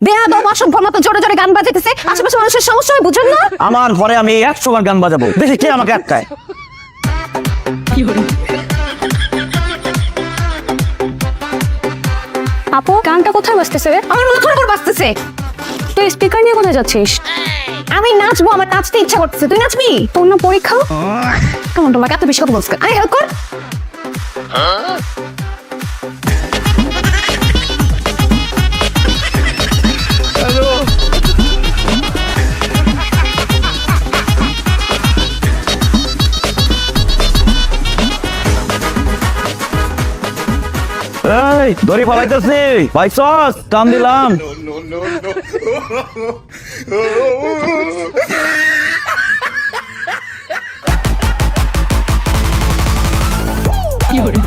বেয়াদব অসভ্যর মতো জোরে জোরে গান বাজাইতেছে, আশেপাশে মানুষের সমস্যা হয়, বুঝেন না? আমার ঘরে আমি 100 বার গান বাজাবো, দেখি কে আমাকে আটকায়। আপু, গানটা কোথায় বাজতেছে রে? আমার মাথার উপর বাজতেছে। তুই স্পিকার নিয়ে কোথায় যাচ্ছিস? আমি নাচবো, আমার নাচতে ইচ্ছা করতেছে। তুই নাচবি? তোর না পরীক্ষা? কেমন তোমাকে এত বেশি কথা বলছে? আরে হেল্প কর। এই দড়ি ফলাইতেছি, পাইছস? টান দিলাম। কি hore